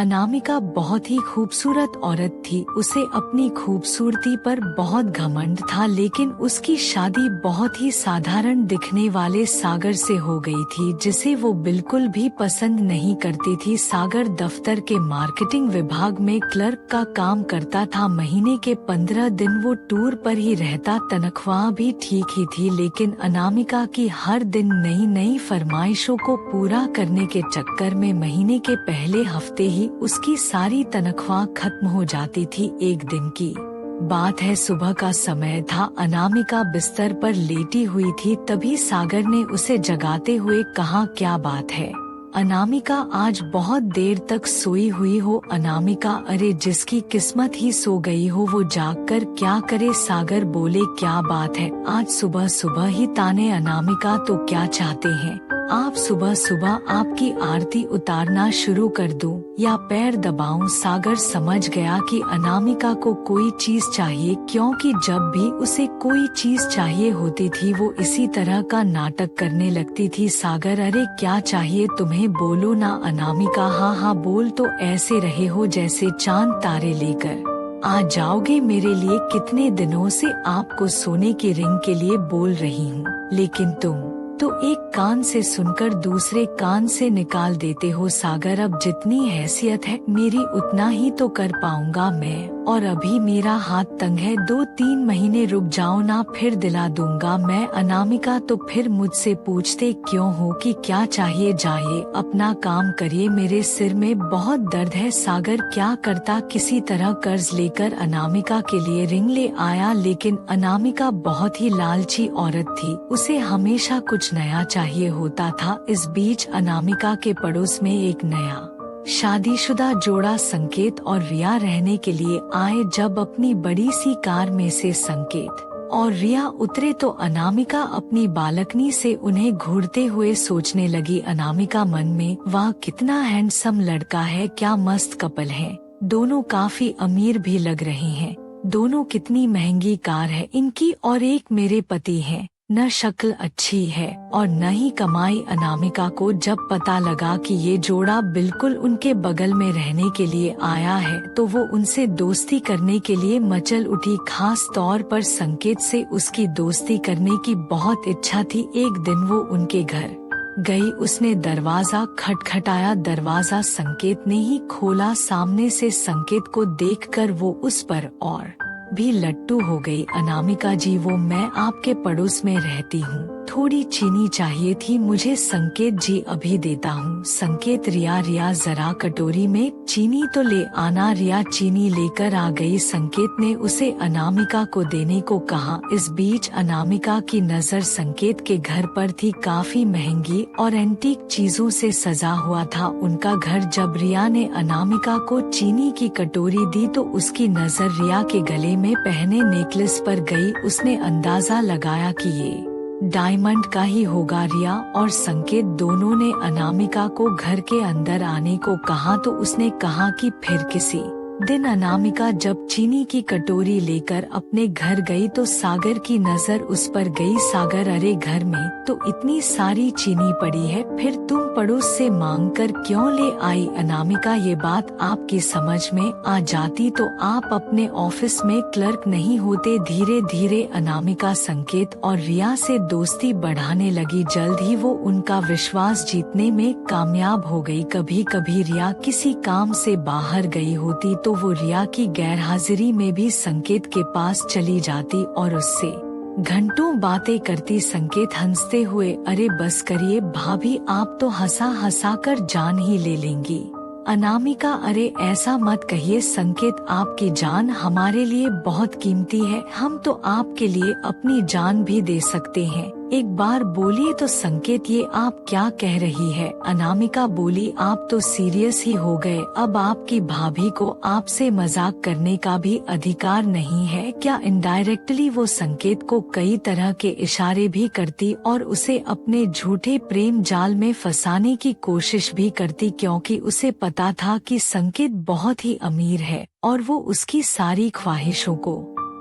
अनामिका बहुत ही खूबसूरत औरत थी। उसे अपनी खूबसूरती पर बहुत घमंड था, लेकिन उसकी शादी बहुत ही साधारण दिखने वाले सागर से हो गई थी, जिसे वो बिल्कुल भी पसंद नहीं करती थी। सागर दफ्तर के मार्केटिंग विभाग में क्लर्क का काम करता था। महीने के 15 दिन वो टूर पर ही रहता। तनख्वाह भी ठीक ही थी, लेकिन अनामिका की हर दिन नई नई फरमाइशों को पूरा करने के चक्कर में महीने के पहले हफ्ते ही उसकी सारी तनख्वाह खत्म हो जाती थी। एक दिन की बात है, सुबह का समय था। अनामिका बिस्तर पर लेटी हुई थी, तभी सागर ने उसे जगाते हुए कहा, क्या बात है अनामिका, आज बहुत देर तक सोई हुई हो? अनामिका, अरे जिसकी किस्मत ही सो गई हो वो जाग कर क्या करे? सागर बोले, क्या बात है, आज सुबह सुबह ही ताने? अनामिका, तो क्या चाहते हैं आप? सुबह सुबह आपकी आरती उतारना शुरू कर दूं या पैर दबाऊं? सागर समझ गया कि अनामिका को कोई चीज चाहिए, क्योंकि जब भी उसे कोई चीज चाहिए होती थी वो इसी तरह का नाटक करने लगती थी। सागर, अरे क्या चाहिए तुम्हें, बोलो ना? अनामिका, हाँ हाँ बोल, तो ऐसे रहे हो जैसे चांद तारे लेकर आ जाओगे मेरे लिए। कितने दिनों से आपको सोने की रिंग के लिए बोल रही हूँ, लेकिन तुम तो एक कान से सुनकर दूसरे कान से निकाल देते हो। सागर, अब जितनी हैसियत है मेरी उतना ही तो कर पाऊंगा मैं, और अभी मेरा हाथ तंग है। 2-3 महीने रुक जाओ ना, फिर दिला दूंगा मैं। अनामिका, तो फिर मुझसे पूछते क्यों हो कि क्या चाहिए? जाइए अपना काम करिए, मेरे सिर में बहुत दर्द है। सागर क्या करता, किसी तरह कर्ज लेकर अनामिका के लिए रिंग ले आया, लेकिन अनामिका बहुत ही लालची औरत थी, उसे हमेशा कुछ नया चाहिए होता था। इस बीच अनामिका के पड़ोस में एक नया शादीशुदा जोड़ा संकेत और रिया रहने के लिए आए। जब अपनी बड़ी सी कार में से संकेत और रिया उतरे तो अनामिका अपनी बालकनी से उन्हें घूरते हुए सोचने लगी। अनामिका मन में, वाह कितना हैंडसम लड़का है, क्या मस्त कपल है, दोनों काफी अमीर भी लग रहे हैं, दोनों कितनी महंगी कार है इनकी, और एक मेरे पति है, न शक्ल अच्छी है और न ही कमाई। अनामिका को जब पता लगा कि ये जोड़ा बिल्कुल उनके बगल में रहने के लिए आया है, तो वो उनसे दोस्ती करने के लिए मचल उठी। खास तौर पर संकेत से उसकी दोस्ती करने की बहुत इच्छा थी। एक दिन वो उनके घर गई, उसने दरवाजा खटखटाया। दरवाजा संकेत ने ही खोला। सामने से संकेत को देखकर वो उस पर और भी लट्टू हो गई। अनामिका जी, वो मैं आपके पड़ोस में रहती हूँ, थोड़ी चीनी चाहिए थी मुझे। संकेत जी, अभी देता हूँ। संकेत, रिया जरा कटोरी में चीनी तो ले आना। रिया चीनी लेकर आ गई। संकेत ने उसे अनामिका को देने को कहा। इस बीच अनामिका की नजर संकेत के घर पर थी, काफी महंगी और एंटीक चीजों से सजा हुआ था उनका घर। जब रिया ने अनामिका को चीनी की कटोरी दी तो उसकी नजर रिया के गले में पहने नेकलेस पर गई। उसने अंदाजा लगाया कि ये डायमंड का ही होगा। रिया और संकेत दोनों ने अनामिका को घर के अंदर आने को कहा, तो उसने कहा कि फिर किसी दिन। अनामिका जब चीनी की कटोरी लेकर अपने घर गई तो सागर की नजर उस पर गई। सागर, अरे घर में तो इतनी सारी चीनी पड़ी है, फिर तुम पड़ोस से मांग कर क्यों ले आई? अनामिका, ये बात आपकी समझ में आ जाती तो आप अपने ऑफिस में क्लर्क नहीं होते। धीरे धीरे अनामिका संकेत और रिया से दोस्ती बढ़ाने लगी। जल्द ही वो उनका विश्वास जीतने में कामयाब हो गई। कभी कभी रिया किसी काम से बाहर गई होती तो वो रिया की गैरहाजिरी में भी संकेत के पास चली जाती और उससे घंटों बातें करती। संकेत हंसते हुए, अरे बस करिए भाभी, आप तो हंसा हंसा कर जान ही ले लेंगी। अनामिका, अरे ऐसा मत कहिए संकेत, आपकी जान हमारे लिए बहुत कीमती है, हम तो आपके लिए अपनी जान भी दे सकते हैं। एक बार बोलिए तो। संकेत, ये आप क्या कह रही है? अनामिका बोली, आप तो सीरियस ही हो गए, अब आपकी भाभी को आपसे मजाक करने का भी अधिकार नहीं है क्या? इनडायरेक्टली वो संकेत को कई तरह के इशारे भी करती और उसे अपने झूठे प्रेम जाल में फंसाने की कोशिश भी करती, क्योंकि उसे पता था कि संकेत बहुत ही अमीर है और वो उसकी सारी ख्वाहिशों को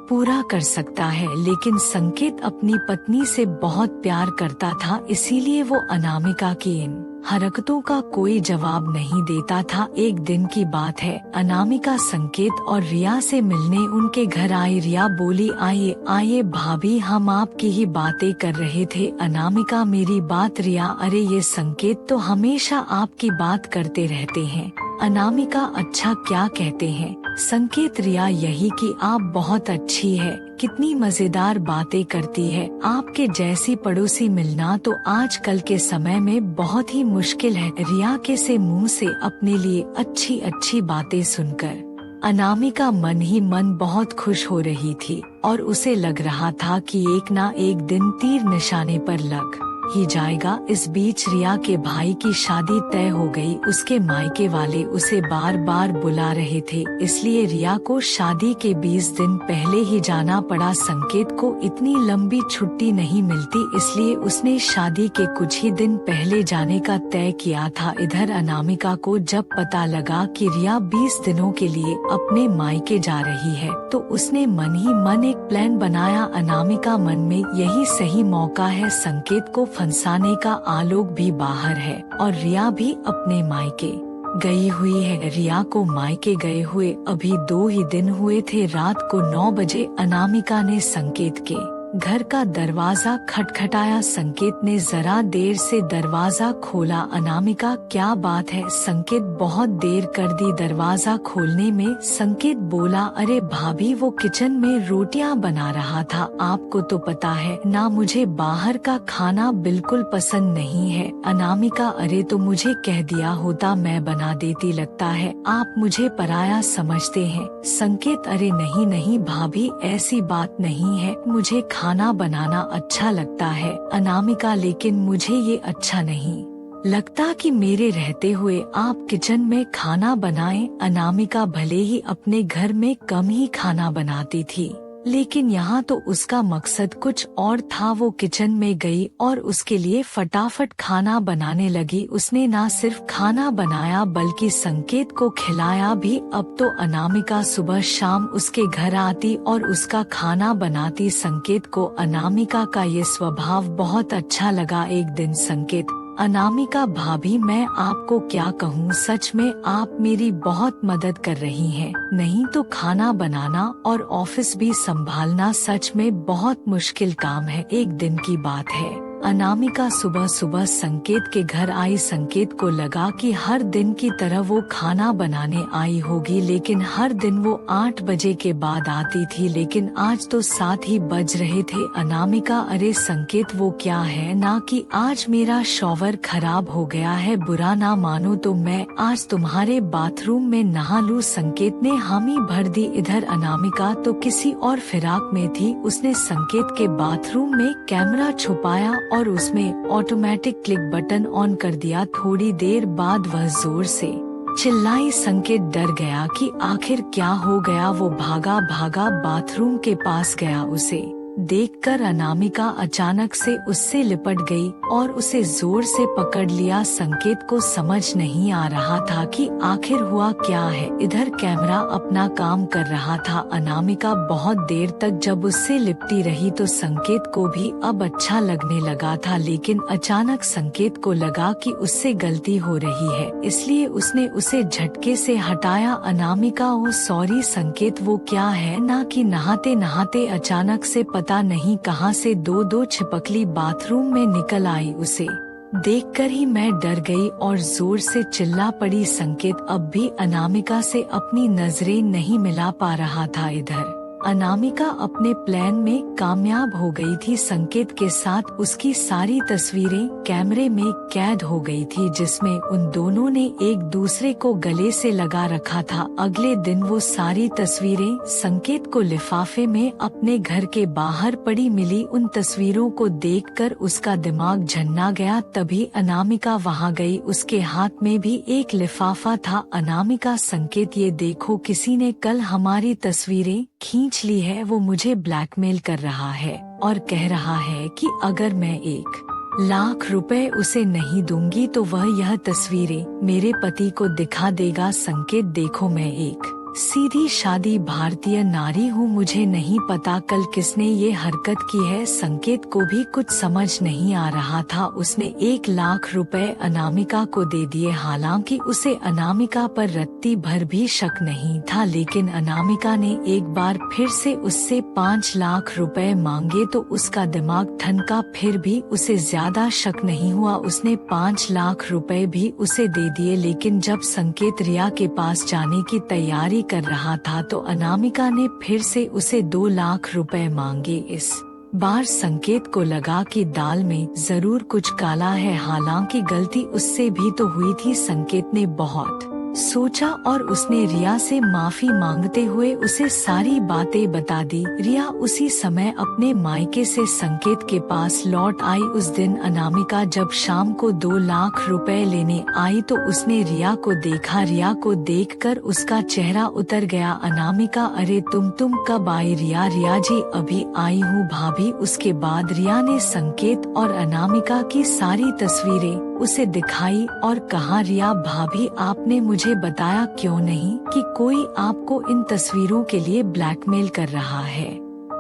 पूरा कर सकता है। लेकिन संकेत अपनी पत्नी से बहुत प्यार करता था, इसीलिए वो अनामिका की इन हरकतों का कोई जवाब नहीं देता था। एक दिन की बात है, अनामिका संकेत और रिया से मिलने उनके घर आई। रिया बोली, आइए आइए भाभी, हम आपकी ही बातें कर रहे थे। अनामिका, मेरी बात? रिया, अरे ये संकेत तो हमेशा आपकी बात करते रहते हैं। अनामिका, अच्छा क्या कहते हैं? संकेत, रिया यही कि आप बहुत अच्छी है, कितनी मजेदार बातें करती है। आपके जैसी पड़ोसी मिलना तो आजकल के समय में बहुत ही मुश्किल है। रिया के से मुंह से अपने लिए अच्छी अच्छी बातें सुनकर अनामिका मन ही मन बहुत खुश हो रही थी और उसे लग रहा था कि एक ना एक दिन तीर निशाने पर लग ही जाएगा। इस बीच रिया के भाई की शादी तय हो गई। उसके मायके वाले उसे बार बार बुला रहे थे, इसलिए रिया को शादी के 20 दिन पहले ही जाना पड़ा। संकेत को इतनी लंबी छुट्टी नहीं मिलती, इसलिए उसने शादी के कुछ ही दिन पहले जाने का तय किया था। इधर अनामिका को जब पता लगा कि रिया 20 दिनों के लिए अपने मायके जा रही है, तो उसने मन ही मन एक प्लान बनाया। अनामिका मन में यही सही मौका है, संकेत को फंसाने का। आलोक भी बाहर है और रिया भी अपने मायके गई हुई है। रिया को मायके गए हुए अभी 2 ही दिन हुए थे। रात को 9 बजे अनामिका ने संकेत के घर का दरवाजा खटखटाया। संकेत ने जरा देर से दरवाजा खोला। अनामिका, क्या बात है? संकेत, बहुत देर कर दी दरवाजा खोलने में। संकेत बोला, अरे भाभी, वो किचन में रोटियां बना रहा था। आपको तो पता है ना, मुझे बाहर का खाना बिल्कुल पसंद नहीं है। अनामिका, अरे तो मुझे कह दिया होता, मैं बना देती। लगता है आप मुझे पराया समझते हैं। संकेत, अरे नहीं नहीं भाभी, ऐसी बात नहीं है, मुझे खाना बनाना अच्छा लगता है। अनामिका, लेकिन मुझे ये अच्छा नहीं लगता कि मेरे रहते हुए आप किचन में खाना बनाएं। अनामिका भले ही अपने घर में कम ही खाना बनाती थी, लेकिन यहाँ तो उसका मकसद कुछ और था। वो किचन में गई और उसके लिए फटाफट खाना बनाने लगी। उसने ना सिर्फ खाना बनाया बल्कि संकेत को खिलाया भी। अब तो अनामिका सुबह शाम उसके घर आती और उसका खाना बनाती। संकेत को अनामिका का ये स्वभाव बहुत अच्छा लगा। एक दिन संकेत, अनामिका भाभी, मैं आपको क्या कहूँ, सच में आप मेरी बहुत मदद कर रही हैं। नहीं तो खाना बनाना और ऑफिस भी संभालना सच में बहुत मुश्किल काम है। एक दिन की बात है, अनामिका सुबह सुबह संकेत के घर आई। संकेत को लगा कि हर दिन की तरह वो खाना बनाने आई होगी, लेकिन हर दिन वो 8 बजे के बाद आती थी, लेकिन आज तो 7 ही बज रहे थे। अनामिका, अरे संकेत, वो क्या है ना कि आज मेरा शॉवर खराब हो गया है। बुरा ना मानो तो मैं आज तुम्हारे बाथरूम में नहा लूं। संकेत ने हामी भर दी। इधर अनामिका तो किसी और फिराक में थी। उसने संकेत के बाथरूम में कैमरा छुपाया और उसमें ऑटोमेटिक क्लिक बटन ऑन कर दिया। थोड़ी देर बाद वह जोर से चिल्लाई। संकेत डर गया कि आखिर क्या हो गया। वो भागा भागा बाथरूम के पास गया। उसे देखकर अनामिका अचानक से उससे लिपट गई और उसे जोर से पकड़ लिया। संकेत को समझ नहीं आ रहा था कि आखिर हुआ क्या है। इधर कैमरा अपना काम कर रहा था। अनामिका बहुत देर तक जब उससे लिपटी रही तो संकेत को भी अब अच्छा लगने लगा था, लेकिन अचानक संकेत को लगा कि उससे गलती हो रही है, इसलिए उसने उसे झटके से हटाया। अनामिका, ओ सॉरी संकेत, वो क्या है ना कि नहाते नहाते अचानक से पता नहीं कहां से 2 छिपकली बाथरूम में निकल आई। उसे देखकर ही मैं डर गई और जोर से चिल्ला पड़ी। संकेत अब भी अनामिका से अपनी नजरें नहीं मिला पा रहा था। इधर अनामिका अपने प्लान में कामयाब हो गई थी। संकेत के साथ उसकी सारी तस्वीरें कैमरे में कैद हो गई थी, जिसमें उन दोनों ने एक दूसरे को गले से लगा रखा था। अगले दिन वो सारी तस्वीरें संकेत को लिफाफे में अपने घर के बाहर पड़ी मिली। उन तस्वीरों को देखकर उसका दिमाग झन्ना गया। तभी अनामिका वहां गई। उसके हाथ में भी एक लिफाफा था। अनामिका, संकेत ये देखो, किसी ने कल हमारी तस्वीरें खींच ली है। वो मुझे ब्लैकमेल कर रहा है और कह रहा है कि अगर मैं 1 लाख रुपए उसे नहीं दूंगी तो वह यह तस्वीरें मेरे पति को दिखा देगा। संकेत देखो, मैं 1 सीधी शादी भारतीय नारी हूँ, मुझे नहीं पता कल किसने ये हरकत की है। संकेत को भी कुछ समझ नहीं आ रहा था। उसने 1 लाख रुपए अनामिका को दे दिए। हालांकि उसे अनामिका पर रत्ती भर भी शक नहीं था, लेकिन अनामिका ने एक बार फिर से उससे 5 लाख रुपए मांगे तो उसका दिमाग ठनका। फिर भी उसे ज्यादा शक नहीं हुआ। उसने 5 लाख रुपए भी उसे दे दिए। लेकिन जब संकेत रिया के पास जाने की तैयारी कर रहा था तो अनामिका ने फिर से उसे 2 लाख रुपए मांगे। इस बार संकेत को लगा कि दाल में जरूर कुछ काला है। हालांकि गलती उससे भी तो हुई थी। संकेत ने बहुत सोचा और उसने रिया से माफी मांगते हुए उसे सारी बातें बता दी। रिया उसी समय अपने मायके से संकेत के पास लौट आई। उस दिन अनामिका जब शाम को 2 लाख रुपए लेने आई तो उसने रिया को देखा। रिया को देखकर उसका चेहरा उतर गया। अनामिका, अरे तुम कब आई? रिया जी अभी आई हूँ भाभी। उसके बाद रिया ने संकेत और अनामिका की सारी तस्वीरें उसे दिखाई और कहा, रिया भाभी आपने मुझे बताया क्यों नहीं कि कोई आपको इन तस्वीरों के लिए ब्लैकमेल कर रहा है।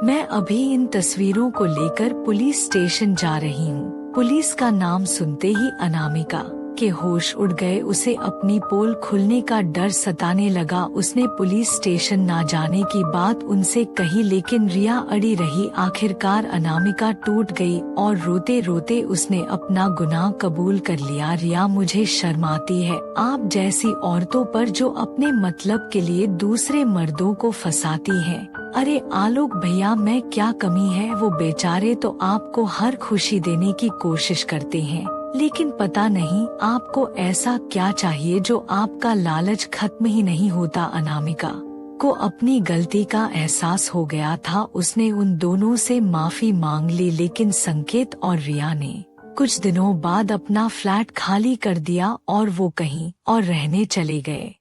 मैं अभी इन तस्वीरों को लेकर पुलिस स्टेशन जा रही हूँ। पुलिस का नाम सुनते ही अनामिका के होश उड़ गए। उसे अपनी पोल खुलने का डर सताने लगा। उसने पुलिस स्टेशन ना जाने की बात उनसे कही, लेकिन रिया अड़ी रही। आखिरकार अनामिका टूट गई और रोते रोते उसने अपना गुनाह कबूल कर लिया। रिया, मुझे शर्म आती है आप जैसी औरतों पर जो अपने मतलब के लिए दूसरे मर्दों को फंसाती हैं। अरे आलोक भैया, मैं क्या कमी है? वो बेचारे तो आपको हर खुशी देने की कोशिश करते हैं, लेकिन पता नहीं आपको ऐसा क्या चाहिए जो आपका लालच खत्म ही नहीं होता। अनामिका को अपनी गलती का एहसास हो गया था। उसने उन दोनों से माफी मांग ली, लेकिन संकेत और रिया ने कुछ दिनों बाद अपना फ्लैट खाली कर दिया और वो कहीं और रहने चले गए।